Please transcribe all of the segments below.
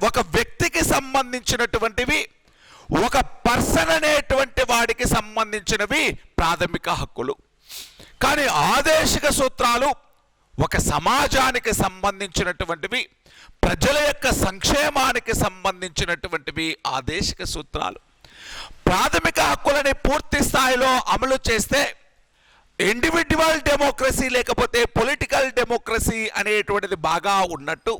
ఒక వ్యక్తికి సంబంధించినటువంటివి, ఒక పర్సన్ అనేటువంటి వాడికి సంబంధించినవి ప్రాథమిక హక్కులు. కానీ ఆదేశిక సూత్రాలు ఒక సమాజానికి సంబంధించినటువంటివి, ప్రజల యొక్క సంక్షేమానికి సంబంధించినటువంటివి ఆదేశిక సూత్రాలు. ప్రాథమిక హక్కులని పూర్తి స్థాయిలో అమలు చేస్తే ఇండివిడ్యువల్ డెమోక్రసీ లేకపోతే పొలిటికల్ డెమోక్రసీ అనేటువంటిది బాగా ఉన్నట్టు,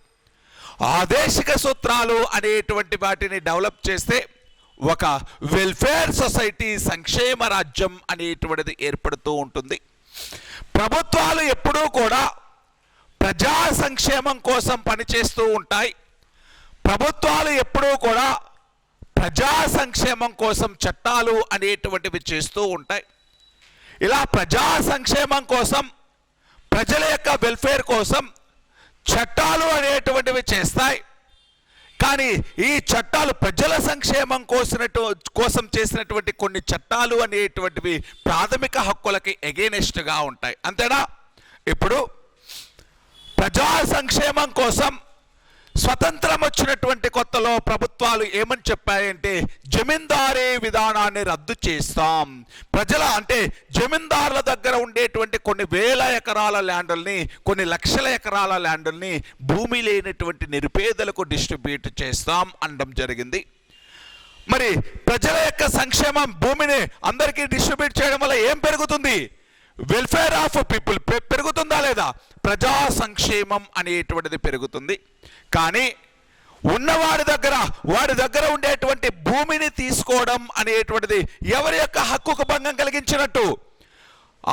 ఆదేశిక సూత్రాలు అనేటువంటి వాటిని డెవలప్ చేస్తే ఒక వెల్ఫేర్ సొసైటీ, సంక్షేమ రాజ్యం అనేటువంటిది ఏర్పడుతూ ఉంటుంది. ప్రభుత్వాలు ఎప్పుడూ కూడా ప్రజా సంక్షేమం కోసం పనిచేస్తూ ఉంటాయి. ప్రభుత్వాలు ఎప్పుడూ కూడా ప్రజా సంక్షేమం కోసం చట్టాలు అనేటువంటివి చేస్తూ ఉంటాయి. ఇలా ప్రజా సంక్షేమం కోసం, ప్రజల యొక్క వెల్ఫేర్ కోసం చట్టాలు అనేటువంటివి చేస్తాయి. కానీ ఈ చట్టాలు ప్రజల సంక్షేమం కోసం చేసినటువంటి కొన్ని చట్టాలు అనేటువంటివి ప్రాథమిక హక్కులకి ఎగెయినెస్ట్గా ఉంటాయి. అంతేనా? ఇప్పుడు ప్రజా సంక్షేమం కోసం స్వతంత్రం వచ్చినటువంటి కొత్తలో ప్రభుత్వాలు ఏమని చెప్పాయంటే జమీందారీ విధానాన్ని రద్దు చేస్తాం. ప్రజల అంటే జమీందారుల దగ్గర ఉండేటువంటి కొన్ని వేల ఎకరాల ల్యాండుల్ని, కొన్ని లక్షల ఎకరాల ల్యాండుల్ని భూమి లేనటువంటి నిరుపేదలకు డిస్ట్రిబ్యూట్ చేస్తాం అనడం జరిగింది. మరి ప్రజల యొక్క సంక్షేమం, భూమిని అందరికీ డిస్ట్రిబ్యూట్ చేయడం వల్ల ఏం పెరుగుతుంది? వెల్ఫేర్ ఆఫ్ పీపుల్ పెరుగుతుందా లేదా? ప్రజా సంక్షేమం అనేటువంటిది పెరుగుతుంది. కానీ ఉన్నవాడి దగ్గర ఉండేటువంటి భూమిని తీసుకోవడం అనేటువంటిది ఎవరి యొక్క హక్కుకు భంగం కలిగించినట్టు?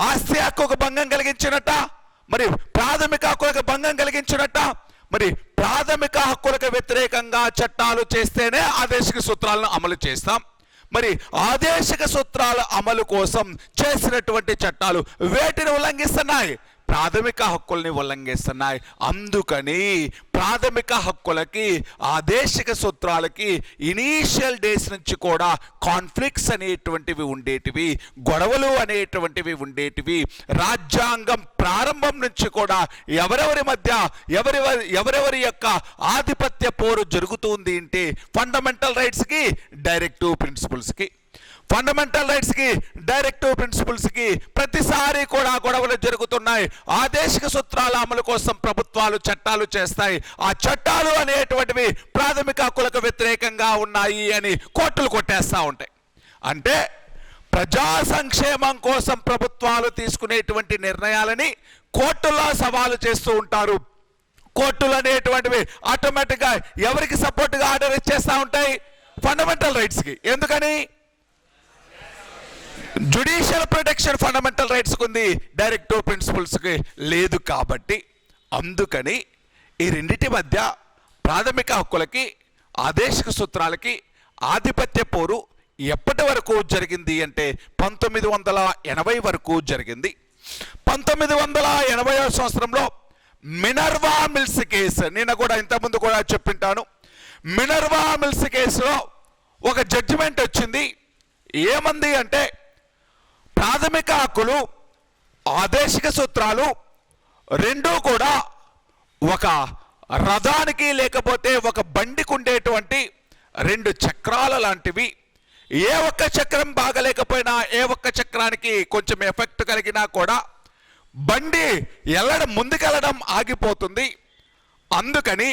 ఆస్తి హక్కుకు భంగం కలిగించినట్ట? మరి ప్రాథమిక హక్కులకు భంగం కలిగించినట్ట? మరి ప్రాథమిక హక్కులకు వ్యతిరేకంగా చట్టాలు చేస్తేనే ఆదేశిక సూత్రాలను అమలు చేస్తాం. మరి ఆదేశిక సూత్రాల అమలు కోసం చేసినటువంటి చట్టాలు వేటిని ఉల్లంఘిస్తున్నాయి? ప్రాథమిక హక్కుల్ని ఉల్లంఘిస్తున్నాయి. అందుకని ప్రాథమిక హక్కులకి, ఆదేశిక సూత్రాలకి ఇనీషియల్ డేస్ నుంచి కూడా కాన్ఫ్లిక్ట్స్ అనేటువంటివి ఉండేటివి, గొడవలు అనేటువంటివి ఉండేటివి. రాజ్యాంగం ప్రారంభం నుంచి కూడా ఎవరెవరి మధ్య ఎవరెవరి యొక్క ఆధిపత్య పోరు జరుగుతుంది అంటే ఫండమెంటల్ రైట్స్కి, డైరెక్టివ్ ప్రిన్సిపల్స్కి. ఫండమెంటల్ రైట్స్కి, డైరెక్టివ్ ప్రిన్సిపల్స్కి ప్రతిసారి కూడా గొడవలు జరుగుతున్నాయి. ఆదేశిక సూత్రాల అమలు కోసం ప్రభుత్వాలు చట్టాలు చేస్తాయి. ఆ చట్టాలు అనేటువంటివి ప్రాథమిక హక్కులకు వ్యతిరేకంగా ఉన్నాయి అని కోర్టులు కొట్టేస్తూ ఉంటాయి. అంటే ప్రజా సంక్షేమం కోసం ప్రభుత్వాలు తీసుకునేటువంటి నిర్ణయాలని కోర్టులో సవాలు చేస్తూ ఉంటారు. కోర్టులు అనేటువంటివి ఆటోమేటిక్గా ఎవరికి సపోర్ట్గా ఆర్డర్ ఇచ్చేస్తూ ఉంటాయి? ఫండమెంటల్ రైట్స్కి. ఎందుకని? జ్యుడిషియల్ ప్రొటెక్షన్ ఫండమెంటల్ రైట్స్కి ఉంది, డైరెక్టివ్ ప్రిన్సిపల్స్కి లేదు. కాబట్టి అందుకని ఈ రెండింటి మధ్య ప్రాథమిక హక్కులకి, ఆదేశిక సూత్రాలకి ఆధిపత్య పోరు ఎప్పటి వరకు జరిగింది అంటే 1980 వరకు జరిగింది. 1980వ సంవత్సరంలో మినర్వా మిల్స్ కేసు, నేను కూడా ఇంతకుముందు కూడా చెప్పింటాను. మినర్వా మిల్స్ కేసులో ఒక జడ్జిమెంట్ వచ్చింది. ఏమంది అంటే ప్రాథమిక హక్కులు, ఆదేశిక సూత్రాలు రెండూ కూడా ఒక రథానికి లేకపోతే ఒక బండికి ఉండేటువంటి రెండు చక్రాల లాంటివి. ఏ ఒక్క చక్రం బాగలేకపోయినా, ఏ ఒక్క చక్రానికి కొంచెం ఎఫెక్ట్ కలిగినా కూడా బండి ముందుకెళ్ళడం ఆగిపోతుంది. అందుకని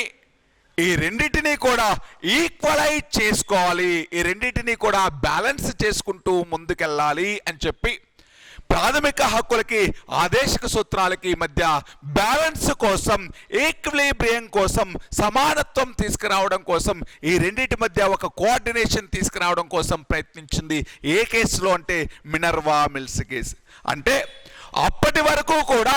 ఈ రెండింటినీ కూడా ఈక్వలైజ్ చేసుకోవాలి, ఈ రెండింటినీ కూడా బ్యాలెన్స్ చేసుకుంటూ ముందుకెళ్ళాలి అని చెప్పి ప్రాథమిక హక్కులకి, ఆదేశిక సూత్రాలకి మధ్య బ్యాలెన్స్ కోసం, ఈక్విలిబ్రియం కోసం, సమానత్వం తీసుకురావడం కోసం, ఈ రెండింటి మధ్య ఒక కోఆర్డినేషన్ తీసుకురావడం కోసం ప్రయత్నించింది. ఏ కేసులో అంటే మినర్వా మిల్స్ కేసు. అంటే అప్పటి వరకు కూడా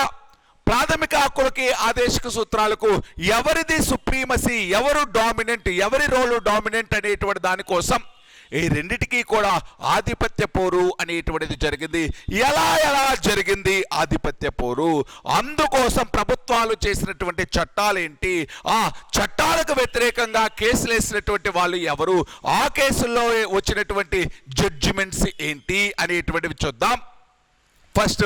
ప్రాథమిక హక్కులకి, ఆదేశిక సూత్రాలకు ఎవరిది సుప్రీమసీ, ఎవరు డామినెంట్, ఎవరి రోలు డామినెంట్ అనేటువంటి దానికోసం ఈ రెండిటికి కూడా ఆధిపత్య పోరు అనేటువంటిది జరిగింది. ఎలా జరిగింది ఆధిపత్య పోరు? అందుకోసం ప్రభుత్వాలు చేసినటువంటి చట్టాలు ఏంటి, ఆ చట్టాలకు వ్యతిరేకంగా కేసులు వేసినటువంటి వాళ్ళు ఎవరు, ఆ కేసుల్లో వచ్చినటువంటి జడ్జిమెంట్స్ ఏంటి అనేటువంటివి చూద్దాం. ఫస్ట్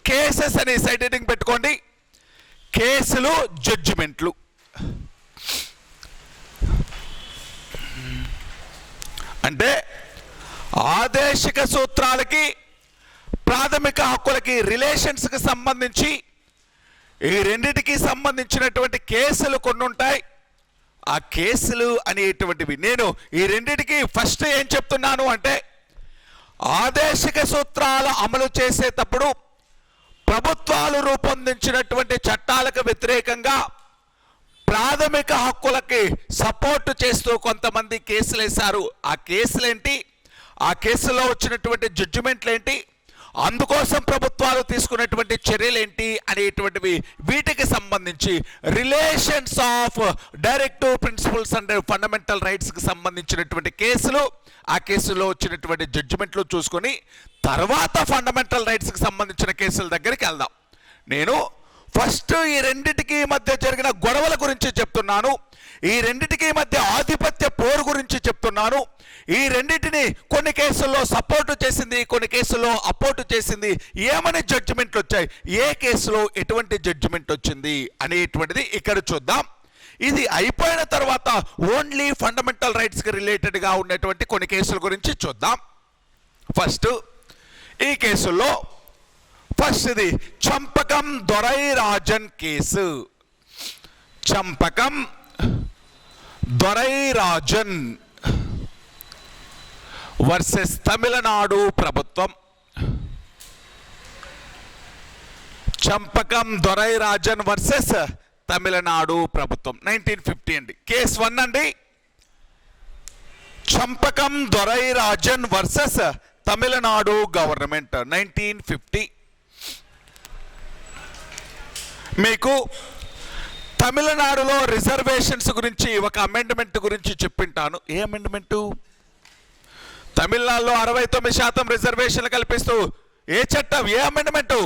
కేసెస్ అనే సైడ్ హెడ్డింగ్ పెట్టుకోండి. కేసులు, జడ్జిమెంట్లు. అంటే ఆదేశిక సూత్రాలకి ప్రాథమిక హక్కులకి రిలేషన్స్కి సంబంధించి ఈ రెండిటికి సంబంధించినటువంటి కేసులు కొన్ని ఉంటాయి. ఆ కేసులు అనేటువంటివి నేను ఈ రెండిటికి ఫస్ట్ ఏం చెప్తున్నాను అంటే, ఆదేశిక సూత్రాలు అమలు చేసేటప్పుడు ప్రభుత్వాలు రూపొందించినటువంటి చట్టాలకు వ్యతిరేకంగా ప్రాథమిక హక్కులకి సపోర్ట్ చేస్తూ కొంతమంది కేసులు వేశారు. ఆ కేసులేంటి, ఆ కేసులో వచ్చినటువంటి జడ్జిమెంట్లు ఏంటి, అందుకోసం ప్రభుత్వాలు తీసుకున్నటువంటి చర్యలు ఏంటి అనేటువంటివి, వీటికి సంబంధించి relations of directive principles and fundamental రైట్స్కి సంబంధించినటువంటి కేసులు, ఆ కేసులో వచ్చినటువంటి జడ్జిమెంట్లు చూసుకొని తర్వాత ఫండమెంటల్ రైట్స్కి సంబంధించిన కేసుల దగ్గరికి వెళ్దాం. నేను ఫస్ట్ ఈ రెండిటికి మధ్య జరిగిన గొడవల గురించి చెప్తున్నాను. ఈ రెండిటికి మధ్య ఆధిపత్య పోరు గురించి చెప్తున్నాను. ఈ రెండింటిని కొన్ని కేసుల్లో సపోర్టు చేసింది, కొన్ని కేసుల్లో అపోర్టు చేసింది. ఏమని జడ్జిమెంట్లు వచ్చాయి, ఏ కేసులో ఎటువంటి జడ్జిమెంట్ వచ్చింది అనేటువంటిది ఇక్కడ చూద్దాం. ఇది అయిపోయిన తర్వాత ఓన్లీ ఫండమెంటల్ రైట్స్కి రిలేటెడ్గా ఉన్నటువంటి కొన్ని కేసుల గురించి చూద్దాం. ఫస్ట్ ఈ కేసుల్లో ఫస్ట్ ఇది చంపకం దొరైరాజన్ కేసు. చంపకం దొరైరాజన్ వర్సెస్ తమిళనాడు ప్రభుత్వం. చంపకం దొరైరాజన్ వర్సెస్ తమిళనాడు ప్రభుత్వం 1950 అండి. కేసు 1 అండి. Champakam Dorairajan versus Tamil Nadu government 1950. మీకు తమిళనాడులో రిజర్వేషన్స్ గురించి ఒక అమెండ్మెంట్ గురించి చెప్పింటాను. ఏ అమెండ్మెంటు? తమిళనాడులో 69% రిజర్వేషన్లు కల్పిస్తూ ఏ చట్టం, ఏ అమెండ్మెంటు?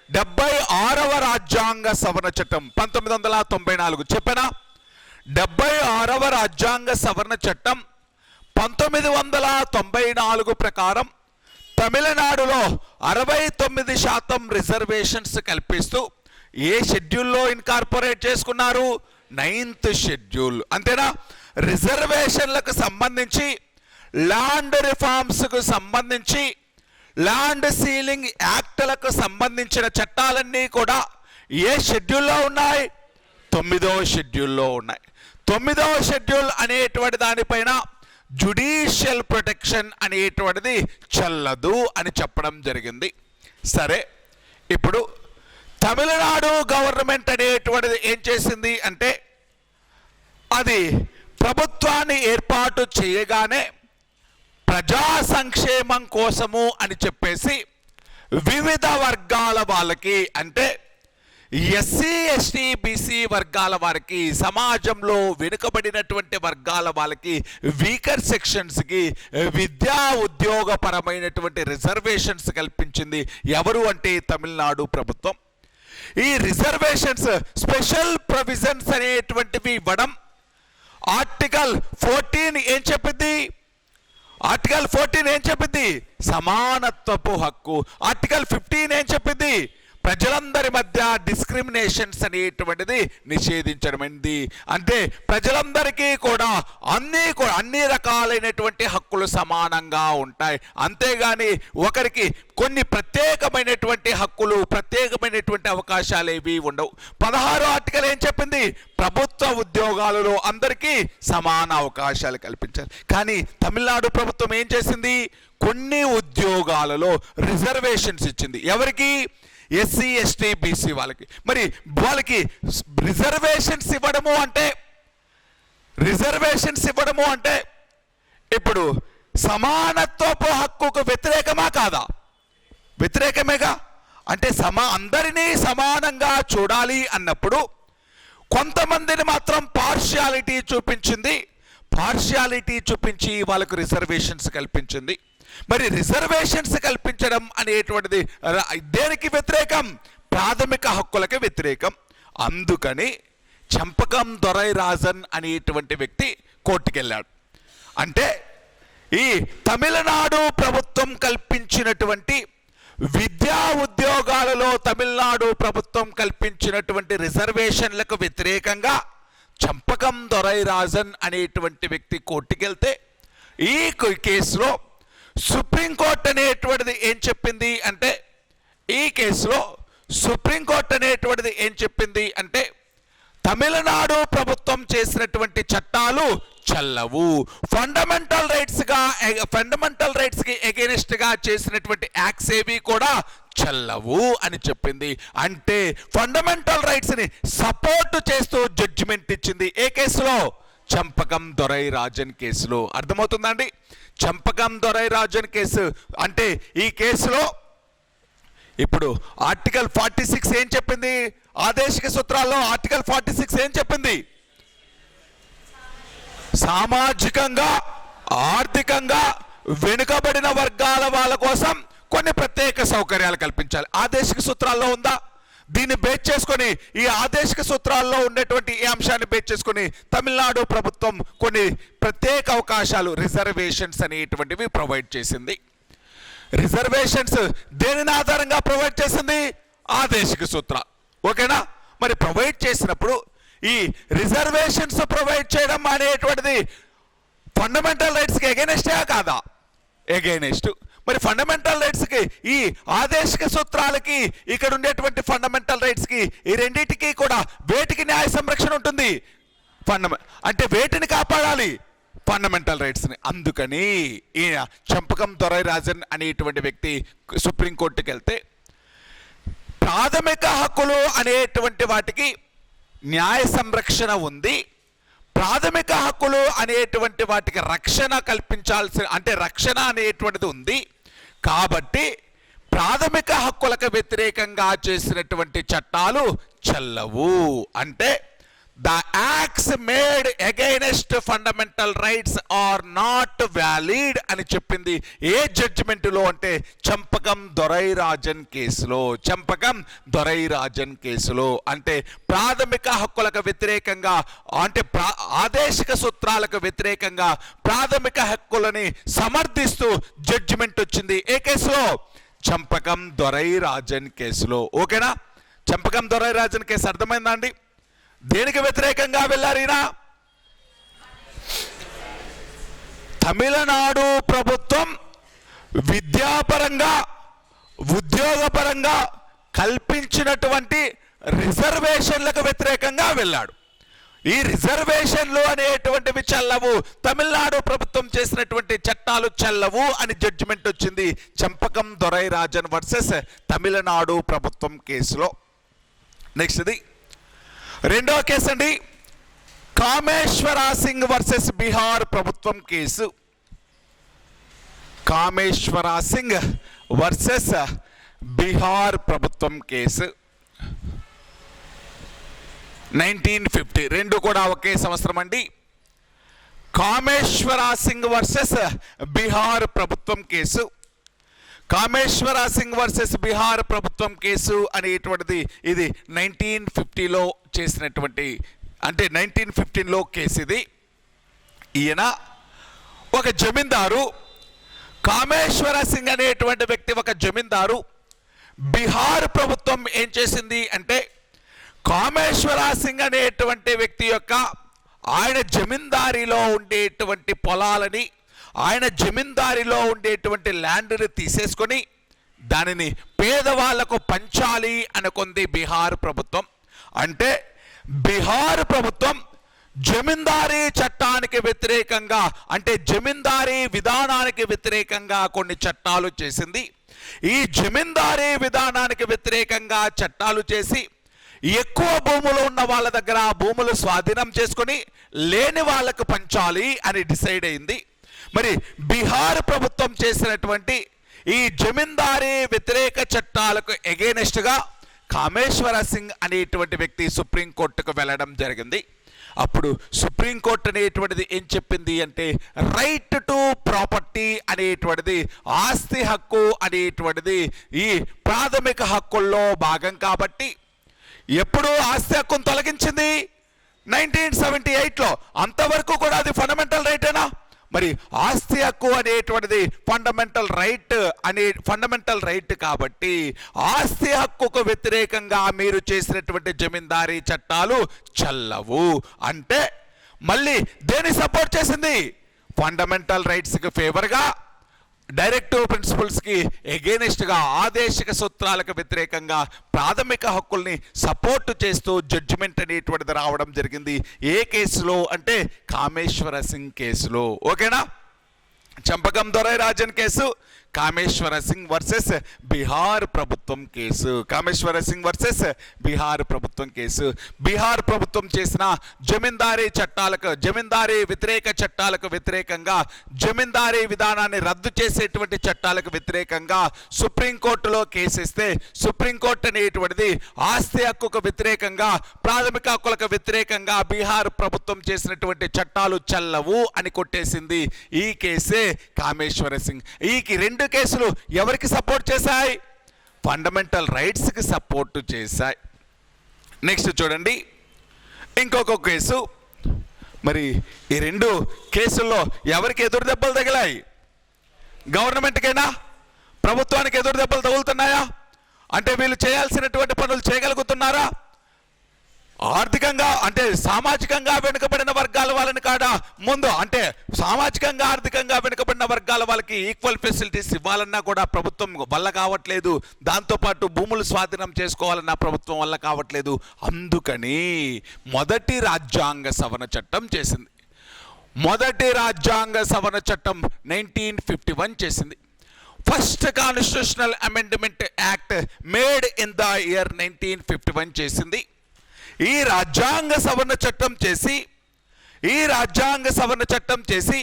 76వ రాజ్యాంగ సవరణ చట్టం 1994. చెప్పనా? 76వ రాజ్యాంగ సవరణ చట్టం 1994 ప్రకారం తమిళనాడులో 69% రిజర్వేషన్స్ కల్పిస్తూ ఏ షెడ్యూల్లో ఇన్కార్పొరేట్ చేసుకున్నారు? 9th schedule. అంతేనా? రిజర్వేషన్లకు సంబంధించి, ల్యాండ్ రిఫార్మ్స్కు సంబంధించి, ల్యాండ్ సీలింగ్ యాక్ట్లకు సంబంధించిన చట్టాలన్నీ కూడా ఏ షెడ్యూల్లో ఉన్నాయి? 9వ షెడ్యూల్లో ఉన్నాయి. 9వ షెడ్యూల్ అనేటువంటి దానిపైన జుడిషియల్ ప్రొటెక్షన్ అనేటువంటిది చెల్లదు అని చెప్పడం జరిగింది. సరే, ఇప్పుడు తమిళనాడు గవర్నమెంట్ అనేటువంటిది ఏం చేసింది అంటే, అది ప్రభుత్వాన్ని ఏర్పాటు చేయగానే ప్రజా సంక్షేమం కోసము అని చెప్పేసి వివిధ వర్గాల వాళ్ళకి, అంటే ఎస్సీ ఎస్టీ బీసీ వర్గాల వారికి, సమాజంలో వెనుకబడినటువంటి వర్గాల వాళ్ళకి, వీకర్ సెక్షన్స్కి విద్యా ఉద్యోగపరమైనటువంటి రిజర్వేషన్స్ కల్పించింది. ఎవరు అంటే తమిళనాడు ప్రభుత్వం. ఈ రిజర్వేషన్స్ స్పెషల్ ప్రొవిజన్స్ అనేటువంటివి ఇవ్వడం ఆర్టికల్ 14 ఏం చెప్పింది? ఆర్టికల్ 14 ఏం చెప్పింది? సమానత్వపు హక్కు. ఆర్టికల్ 15 ఏం చెప్పింది? ప్రజలందరి మధ్య డిస్క్రిమినేషన్స్ అనేటువంటిది నిషేధించడమైంది. అంటే ప్రజలందరికీ కూడా అన్ని రకాలైనటువంటి హక్కులు సమానంగా ఉంటాయి. అంతేగాని ఒకరికి కొన్ని ప్రత్యేకమైనటువంటి హక్కులు, ప్రత్యేకమైనటువంటి అవకాశాలు ఏవి ఉండవు. 16వ ఆర్టికల్ ఏం చెప్పింది? ప్రభుత్వ ఉద్యోగాలలో అందరికీ సమాన అవకాశాలు కల్పించాలి. కానీ తమిళనాడు ప్రభుత్వం ఏం చేసింది? కొన్ని ఉద్యోగాలలో రిజర్వేషన్స్ ఇచ్చింది. ఎవరికి? ఎస్సీ ఎస్టీ బీసీ వాళ్ళకి. మరి వాళ్ళకి రిజర్వేషన్స్ ఇవ్వడము అంటే ఇప్పుడు సమానత్వపు హక్కుకు వ్యతిరేకమా కాదా? వ్యతిరేకమేగా. అంటే అందరినీ సమానంగా చూడాలి అన్నప్పుడు కొంతమందిని మాత్రం పార్షియాలిటీ చూపించి వాళ్ళకు రిజర్వేషన్స్ కల్పించింది. మరి రిజర్వేషన్స్ కల్పించడం అనేటువంటిది దేనికి వ్యతిరేకం? ప్రాథమిక హక్కులకి వ్యతిరేకం. అందుకని చంపకం దొరైరాజన్ అనేటువంటి వ్యక్తి కోర్టుకు వెళ్ళాడు. అంటే ఈ తమిళనాడు ప్రభుత్వం కల్పించినటువంటి విద్యా ఉద్యోగాలలో తమిళనాడు ప్రభుత్వం కల్పించినటువంటి రిజర్వేషన్లకు వ్యతిరేకంగా చంపకం దొరైరాజన్ అనేటువంటి వ్యక్తి కోర్టుకెళ్తే ఈ కేసులో సుప్రీంకోర్టు అనేటువంటిది ఏం చెప్పింది అంటే, ఈ కేసులో సుప్రీంకోర్టు అనేటువంటిది ఏం చెప్పింది అంటే, తమిళనాడు ప్రభుత్వం చేసినటువంటి చట్టాలు చెల్లవు, ఫండమెంటల్ రైట్స్ కి ఎగెనిస్ట్ గా చేసినటువంటి యాక్ట్స్ ఏవి కూడా చెల్లవు అని చెప్పింది. అంటే ఫండమెంటల్ రైట్స్ ని సపోర్ట్ చేస్తూ జడ్జిమెంట్ ఇచ్చింది. ఏ కేసులో? చంపకం దొరైరాజన్ కేసులో. అర్థమవుతుందండి? చంపకం దొరైరాజన్ కేసు అంటే ఈ కేసులో ఇప్పుడు ఆర్టికల్ 46 ఏం చెప్పింది? ఆదేశిక సూత్రాల్లో ఆర్టికల్ 46 ఏం చెప్పింది? సామాజికంగా ఆర్థికంగా వెనుకబడిన వర్గాల వాళ్ళ కోసం కొన్ని ప్రత్యేక సౌకర్యాలు కల్పించాలి. ఆదేశిక సూత్రాల్లో ఉందా? దీన్ని బేస్ చేసుకొని, ఈ ఆదేశిక సూత్రాల్లో ఉండేటువంటి ఈ అంశాన్ని బేస్ చేసుకొని తమిళనాడు ప్రభుత్వం కొన్ని ప్రత్యేక అవకాశాలు, రిజర్వేషన్స్ అనేటువంటివి ప్రొవైడ్ చేసింది. రిజర్వేషన్స్ దేనిని ఆధారంగా ప్రొవైడ్ చేసింది? ఆదేశిక సూత్ర. ఓకేనా? మరి ప్రొవైడ్ చేసినప్పుడు ఈ రిజర్వేషన్స్ ప్రొవైడ్ చేయడం అనేటువంటిది ఫండమెంటల్ రైట్స్కి ఎగెనిస్టా కాదా? ఎగెనిస్ట్. మరి ఫండమెంటల్ రైట్స్కి, ఈ ఆదేశిక సూత్రాలకి, ఇక్కడ ఉండేటువంటి ఫండమెంటల్ రైట్స్కి, ఈ రెండింటికి కూడా వేటికి న్యాయ సంరక్షణ ఉంటుంది? అంటే వేటిని కాపాడాలి? ఫండమెంటల్ రైట్స్ని. అందుకని ఈయన చంపకం దొరైరాజన్ అనేటువంటి వ్యక్తి సుప్రీంకోర్టుకి వెళ్తే ప్రాథమిక హక్కులు అనేటువంటి వాటికి న్యాయ సంరక్షణ ఉంది, ప్రాథమిక హక్కులు అనేటువంటి వాటికి రక్షణ కల్పించాల్సి, అంటే రక్షణ అనేటువంటిది ఉంది. కాబట్టి ప్రాథమిక హక్కులకు వ్యతిరేకంగా చేసినటువంటి చట్టాలు చెల్లవు. అంటే the acts made against fundamental rights are not valid అని చెప్పింది. ఏ జడ్జిమెంట్లో అంటే చంపకం దొరైరాజన్ కేసులో. చంపకం దొరైరాజన్ కేసులో అంటే ప్రాథమిక హక్కులకు వ్యతిరేకంగా, అంటే ఆదేశిక సూత్రాలకు వ్యతిరేకంగా ప్రాథమిక హక్కులని సమర్థిస్తూ జడ్జిమెంట్ వచ్చింది. ఏ కేసులో? చంపకం దొరైరాజన్ కేసులో. ఓకేనా? చంపకం దొరైరాజన్ కేసు అర్థమైందా అండి? దేనికి వ్యతిరేకంగా వెళ్ళారు ఈయన? తమిళనాడు ప్రభుత్వం విద్యాపరంగా, ఉద్యోగపరంగా కల్పించినటువంటి రిజర్వేషన్లకు వ్యతిరేకంగా వెళ్ళాడు. ఈ రిజర్వేషన్లు అనేటువంటివి చెల్లవు, తమిళనాడు ప్రభుత్వం చేసినటువంటి చట్టాలు చెల్లవు అని జడ్జిమెంట్ వచ్చింది చంపకం దొరైరాజన్ వర్సెస్ తమిళనాడు ప్రభుత్వం కేసులో. నెక్స్ట్ది రెండవ కేసు అండి, కామేశ్వరా సింగ్ వర్సెస్ బీహార్ ప్రభుత్వం కేసు. కామేశ్వరా సింగ్ వర్సెస్ బీహార్ ప్రభుత్వం కేసు 1950. రెండు కూడా ఒకే సంవత్సరం అండి. కామేశ్వరా సింగ్ వర్సెస్ బీహార్ ప్రభుత్వం కేసు. కామేశ్వరా సింగ్ వర్సెస్ బీహార్ ప్రభుత్వం కేసు అనేటువంటిది ఇది 1950లో చేసినటువంటి, అంటే 1915లో కేసు ఇది. ఈయన ఒక జమీందారు, కామేశ్వరా సింగ్ అనేటువంటి వ్యక్తి ఒక జమీందారు. బీహార్ ప్రభుత్వం ఏం చేసింది అంటే, కామేశ్వరా సింగ్ అనేటువంటి వ్యక్తి యొక్క ఆయన జమీందారీలో ఉండేటువంటి పొలాలని, ఆయన జమీందారిలో ఉండేటువంటి ల్యాండ్ని తీసేసుకొని దానిని పేదవాళ్లకు పంచాలి అనుకుంది బీహార్ ప్రభుత్వం. అంటే బీహార్ ప్రభుత్వం జమీందారీ చట్టానికి వ్యతిరేకంగా, అంటే జమీందారీ విధానానికి వ్యతిరేకంగా కొన్ని చట్టాలు చేసింది. ఈ జమీందారీ విధానానికి వ్యతిరేకంగా చట్టాలు చేసి ఎక్కువ భూములు ఉన్న వాళ్ళ దగ్గర భూములు స్వాధీనం చేసుకొని లేని వాళ్ళకు పంచాలి అని డిసైడ్ అయింది. మరి బీహార్ ప్రభుత్వం చేసినటువంటి ఈ జమీందారీ వ్యతిరేక చట్టాలకు ఎగెనిస్ట్గా కామేశ్వరా సింగ్ అనేటువంటి వ్యక్తి సుప్రీంకోర్టుకు వెళ్ళడం జరిగింది. అప్పుడు సుప్రీంకోర్టు అనేటువంటిది ఏం చెప్పింది అంటే, రైట్ టు ప్రాపర్టీ అనేటువంటిది, ఆస్తి హక్కు అనేటువంటిది ఈ ప్రాథమిక హక్కుల్లో భాగం కాబట్టి ఎప్పుడు ఆస్తి హక్కును తొలగించింది? 1978లో. అంతవరకు కూడా అది ఫండమెంటల్ రైటేనా? మరి మరి ఆస్తి హక్కు అనేటువంటిది ఫండమెంటల్ రైట్ కాబట్టి ఆస్తి హక్కుకు వ్యతిరేకంగా మీరు చేసినటువంటి జమీందారీ చట్టాలు చెల్లవు. అంటే మళ్ళీ దేని సపోర్ట్ చేసింది? ఫండమెంటల్ రైట్స్కి ఫేవర్గా, డైరెక్టివ్ ప్రిన్సిపల్స్కి ఎగెనిస్ట్గా, ఆదేశిక సూత్రాలకు వ్యతిరేకంగా ప్రాథమిక హక్కుల్ని సపోర్ట్ చేస్తూ జడ్జిమెంట్ అనేటువంటిది రావడం జరిగింది. ఏ కేసులో అంటే కామేశ్వర సింగ్ కేసులో. ఓకేనా? చంపకం దొరై రాజన్ కేసు, కామేశ్వర సింగ్ వర్సెస్ బీహార్ ప్రభుత్వం కేసు. కామేశ్వర సింగ్ వర్సెస్ బీహార్ ప్రభుత్వం కేసు. బీహార్ ప్రభుత్వం చేసిన జమీందారీ వ్యతిరేక చట్టాలకు వ్యతిరేకంగా, జమీందారీ విధానాన్ని రద్దు చేసేటువంటి చట్టాలకు వ్యతిరేకంగా సుప్రీంకోర్టులో కేసేస్తే సుప్రీంకోర్టు అనేటువంటిది ఆస్తి హక్కుకు వ్యతిరేకంగా, ప్రాథమిక హక్కులకు వ్యతిరేకంగా బీహార్ ప్రభుత్వం చేసినటువంటి చట్టాలు చెల్లవు అని కొట్టేసింది. ఈ కేసే కామేశ్వర సింగ్. ఈ రెండు కేసులు ఎవరికి సపోర్ట్ చేశాయి? ఫండమెంటల్ రైట్స్కి సపోర్ట్ చేశాయి. నెక్స్ట్ చూడండి ఇంకొక కేసు. మరి ఈ రెండు కేసుల్లో ఎవరికి ఎదురు దెబ్బలు తగిలాయి? గవర్నమెంట్కైనా ప్రభుత్వానికి ఎదురు దెబ్బలు తగులుతున్నాయా? అంటే వీళ్ళు చేయాల్సినటువంటి పనులు చేయగలుగుతున్నారా? ఆర్థికంగా అంటే సామాజికంగా వెనుకబడిన వర్గాల వాళ్ళని కాడా ముందు అంటే సామాజికంగా ఆర్థికంగా వెనుకబడిన వర్గాల వాళ్ళకి ఈక్వల్ ఫెసిలిటీస్ ఇవ్వాలన్నా కూడా ప్రభుత్వం వల్ల కావట్లేదు. దాంతోపాటు భూములు స్వాధీనం చేసుకోవాలన్నా ప్రభుత్వం వల్ల కావట్లేదు. అందుకని మొదటి రాజ్యాంగ సవరణ చట్టం చేసింది. మొదటి రాజ్యాంగ సవరణ చట్టం 1951 చేసింది. First constitutional amendment act made in the year 1951 చేసింది. ఈ రాజ్యాంగ సవరణ చట్టం చేసి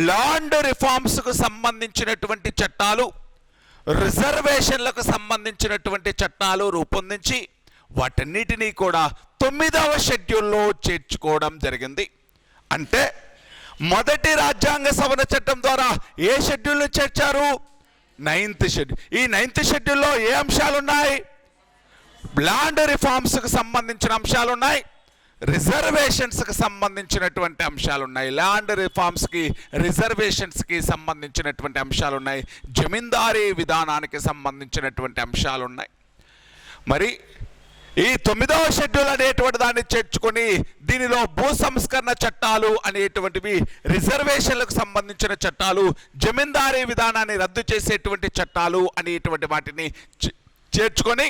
ల్యాండ్ రిఫార్మ్స్కు సంబంధించినటువంటి చట్టాలు, రిజర్వేషన్లకు సంబంధించినటువంటి చట్టాలు రూపొందించి వాటన్నిటినీ కూడా 9వ షెడ్యూల్లో చేర్చుకోవడం జరిగింది. అంటే మొదటి రాజ్యాంగ సవరణ చట్టం ద్వారా ఏ షెడ్యూల్ని చేర్చారు? 9th schedule. ఈ 9th షెడ్యూల్లో ఏ అంశాలు ఉన్నాయి? ల్యాండ్ రిఫార్మ్స్కి సంబంధించిన అంశాలు ఉన్నాయి, రిజర్వేషన్స్కి సంబంధించినటువంటి అంశాలు ఉన్నాయి. ల్యాండ్ రిఫార్మ్స్కి, రిజర్వేషన్స్కి సంబంధించినటువంటి అంశాలు ఉన్నాయి. జమీందారీ విధానానికి సంబంధించినటువంటి అంశాలు ఉన్నాయి. మరి ఈ 9వ షెడ్యూల్ అనేటువంటి దాన్ని చేర్చుకొని దీనిలో భూ సంస్కరణ చట్టాలు అనేటువంటివి, రిజర్వేషన్లకు సంబంధించిన చట్టాలు, జమీందారీ విధానాన్ని రద్దు చేసేటువంటి చట్టాలు అనేటువంటి వాటిని చేర్చుకొని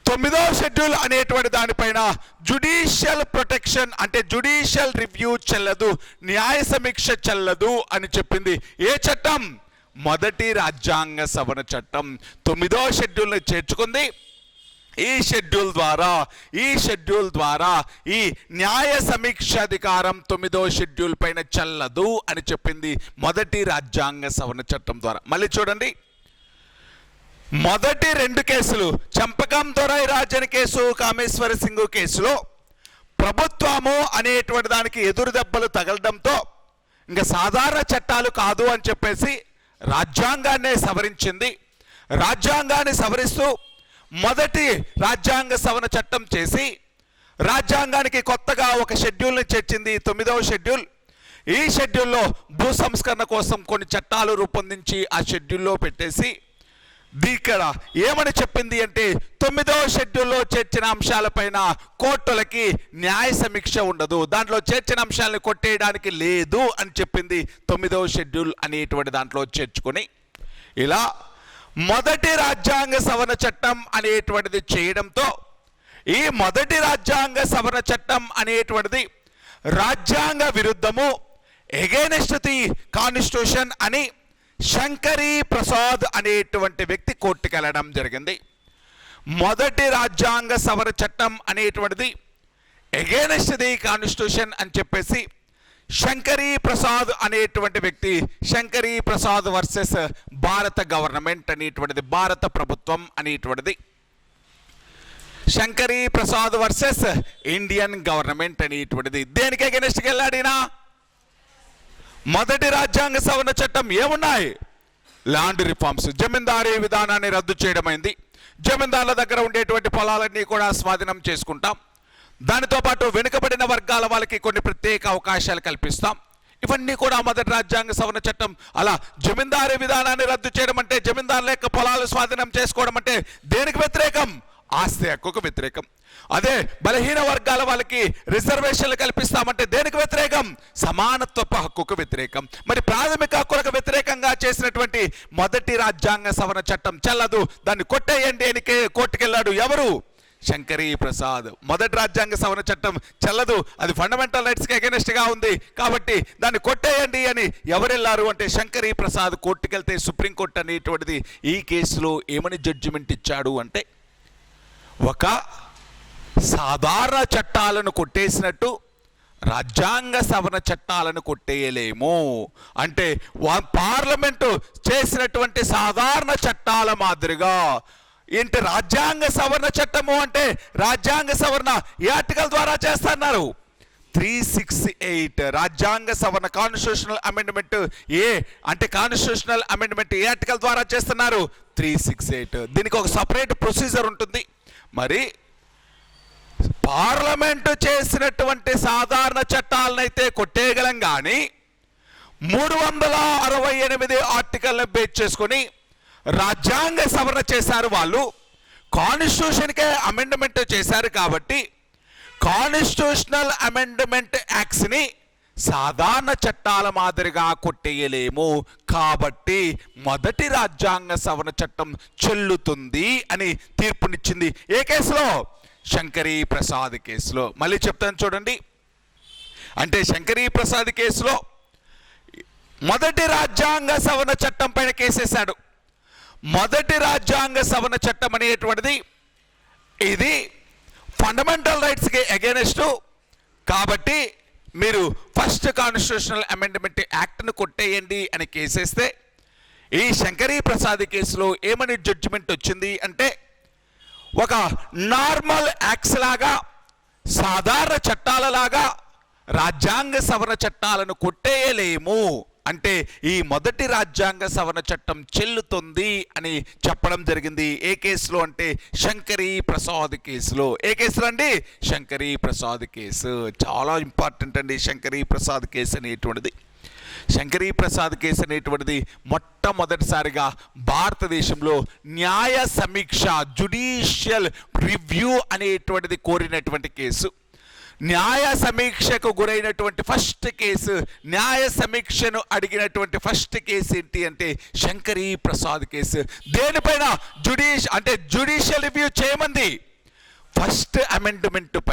9వ షెడ్యూల్ అనేటువంటి దానిపైన జ్యుడిషియల్ ప్రొటెక్షన్ అంటే జ్యుడిషియల్ రివ్యూ చెల్లదు, న్యాయ సమీక్ష చెల్లదు అని చెప్పింది. ఏ చట్టం? మొదటి రాజ్యాంగ సవరణ చట్టం 9వ షెడ్యూల్ని చేర్చుకుంది. ఈ షెడ్యూల్ ద్వారా ఈ న్యాయ సమీక్ష అధికారం 9వ షెడ్యూల్ పైన చెల్లదు అని చెప్పింది మొదటి రాజ్యాంగ సవరణ చట్టం ద్వారా. మళ్ళీ చూడండి, మొదటి రెండు కేసులు చంపకం దొరై రాజన్ కేసు, కామేశ్వర సింగ్ కేసులో ప్రభుత్వము అనేటువంటి దానికి ఎదురు దెబ్బలు తగలడంతో ఇంకా సాధారణ చట్టాలు కాదు అని చెప్పేసి రాజ్యాంగాన్నే సవరించింది. రాజ్యాంగాన్ని సవరిస్తూ మొదటి రాజ్యాంగ సవరణ చట్టం చేసి రాజ్యాంగానికి కొత్తగా ఒక షెడ్యూల్ని చేర్చింది, 9వ షెడ్యూల్. ఈ షెడ్యూల్లో భూ సంస్కరణ కోసం కొన్ని చట్టాలు రూపొందించి ఆ షెడ్యూల్లో పెట్టేసి ఇక్కడ ఏమని చెప్పింది అంటే 9వ షెడ్యూల్లో చేర్చిన అంశాలపైన కోర్టులకి న్యాయ సమీక్ష ఉండదు, దాంట్లో చేర్చిన అంశాలను కొట్టేయడానికి లేదు అని చెప్పింది 9వ షెడ్యూల్ అనేటువంటి దాంట్లో చేర్చుకొని. ఇలా మొదటి రాజ్యాంగ సవరణ చట్టం అనేటువంటిది చేయడంతో ఈ మొదటి రాజ్యాంగ సవరణ చట్టం అనేటువంటిది రాజ్యాంగ విరుద్ధము, ఎగైనెస్ట్ ది కాన్స్టిట్యూషన్ అని శంకరీ ప్రసాద్ అనేటువంటి వ్యక్తి కోర్టుకు వెళ్ళడం జరిగింది. మొదటి రాజ్యాంగ సవరణ చట్టం అనేటువంటిది ఎగైనెస్ట్ ది కాన్స్టిట్యూషన్ అని చెప్పేసి శంకరీ ప్రసాద్ అనేటువంటి వ్యక్తి, శంకరీ ప్రసాద్ వర్సెస్ భారత గవర్నమెంట్ అనేటువంటిది, భారత ప్రభుత్వం అనేటువంటిది, Shankari Prasad versus Indian government అనేటువంటిది దేనికి అగెనిస్ట్కి వెళ్ళాడినా? మొదటి రాజ్యాంగ సవరణ చట్టం ఏమున్నాయి? ల్యాండ్ రిఫార్మ్స్, జమీందారీ విధానాన్ని రద్దు చేయడమైంది. జమీందారుల దగ్గర ఉండేటువంటి పొలాలన్నీ కూడా స్వాధీనం చేసుకుంటాం. దానితో పాటు వెనుకబడిన వర్గాల వాళ్ళకి కొన్ని ప్రత్యేక అవకాశాలు కల్పిస్తాం. ఇవన్నీ కూడా మొదటి రాజ్యాంగ సవరణ చట్టం. అలా జమీందారీ విధానాన్ని రద్దు చేయడం అంటే, జమీందారుల యొక్క పొలాలు స్వాధీనం చేసుకోవడం అంటే దేనికి వ్యతిరేకం? ఆస్తి హక్కుకు వ్యతిరేకం. అదే బలహీన వర్గాల వాళ్ళకి రిజర్వేషన్లు కల్పిస్తామంటే దేనికి వ్యతిరేకం? సమానత్వపు హక్కుకు వ్యతిరేకం. మరి ప్రాథమిక హక్కులకు వ్యతిరేకంగా చేసినటువంటి మొదటి రాజ్యాంగ సవరణ చట్టం చెల్లదు, దాన్ని కొట్టేయండి అని కోర్టుకెళ్ళాడు ఎవరు? శంకరీ ప్రసాద్. మొదటి రాజ్యాంగ సవరణ చట్టం చెల్లదు, అది ఫండమెంటల్ రైట్స్కి అగెనిస్ట్గా ఉంది కాబట్టి దాన్ని కొట్టేయండి అని ఎవరు వెళ్ళారు అంటే శంకరీ ప్రసాద్ కోర్టుకెళ్తే సుప్రీంకోర్టు అనేటువంటిది ఈ కేసులో ఏమని జడ్జిమెంట్ ఇచ్చాడు అంటే, ఒక సాధారణ చట్టాలను కొట్టేసినట్టు రాజ్యాంగ సవరణ చట్టాలను కొట్టేయలేము. అంటే పార్లమెంటు చేసినటువంటి సాధారణ చట్టాల మాదిరిగా ఏంటి రాజ్యాంగ సవరణ చట్టము అంటే, రాజ్యాంగ సవరణ ఏ ఆర్టికల్ ద్వారా చేస్తున్నారు? 368 రాజ్యాంగ సవరణ, కాన్స్టిట్యూషనల్ అమెండ్మెంట్ ఏ అంటే కాన్స్టిట్యూషనల్ అమెండ్మెంట్ ఏ ఆర్టికల్ ద్వారా చేస్తున్నారు? 368. దీనికి ఒక సపరేట్ ప్రొసీజర్ ఉంటుంది. మరి పార్లమెంటు చేసినటువంటి సాధారణ చట్టాలనైతే కొట్టేయగలం, కానీ 368 ఆర్టికల్ని బేస్ చేసుకొని రాజ్యాంగ సవరణ చేశారు వాళ్ళు. కాన్స్టిట్యూషన్కే అమెండ్మెంట్ చేశారు కాబట్టి కాన్స్టిట్యూషనల్ అమెండ్మెంట్ యాక్ట్స్ని సాధారణ చట్టాల మాదిరిగా కొట్టేయలేము. కాబట్టి మొదటి రాజ్యాంగ సవరణ చట్టం చెల్లుతుంది అని తీర్పునిచ్చింది. ఏ కేసులో? శంకరీ ప్రసాద్ కేసులో. మళ్ళీ చెప్తాను చూడండి. అంటే శంకరీ ప్రసాద్ కేసులో మొదటి రాజ్యాంగ సవరణ చట్టం పైన కేసేశాడు. మొదటి రాజ్యాంగ సవరణ చట్టం అనేటువంటిది ఇది ఫండమెంటల్ రైట్స్కి అగెనిస్ట్ కాబట్టి మీరు ఫస్ట్ కాన్స్టిట్యూషనల్ అమెండ్మెంట్ యాక్ట్ను కొట్టేయండి అని కేసేస్తే, ఈ శంకరీ ప్రసాద్ కేసులో ఏమని జడ్జిమెంట్ వచ్చింది అంటే, ఒక నార్మల్ యాక్ట్స్ లాగా, సాధారణ చట్టాలలాగా రాజ్యాంగ సవరణ చట్టాలను కొట్టేయలేము, అంటే ఈ మొదటి రాజ్యాంగ సవరణ చట్టం చెల్లుతుంది అని చెప్పడం జరిగింది. ఏ కేసులో అంటే శంకరీ ప్రసాద్ కేసులో. ఏ కేసులో అండి? శంకరీ ప్రసాద్ కేసు. చాలా ఇంపార్టెంట్ అండి శంకరీ ప్రసాద్ కేసు అనేటువంటిది. శంకరీ ప్రసాద్ కేసు అనేటువంటిది మొట్టమొదటిసారిగా భారతదేశంలో న్యాయ సమీక్ష, జ్యుడిషియల్ రివ్యూ అనేటువంటిది కోరినటువంటి కేసు. న్యాయ సమీక్షకు గురైనటువంటి ఫస్ట్ కేసు, న్యాయ సమీక్షను అడిగినటువంటి ఫస్ట్ కేసు ఏంటి అంటే శంకరీ ప్రసాద్ కేసు. దేనిపైన? జ్యుడిషియల్ రివ్యూ చేయమంది ఫస్ట్ అమెండ్మెంట్ పైన.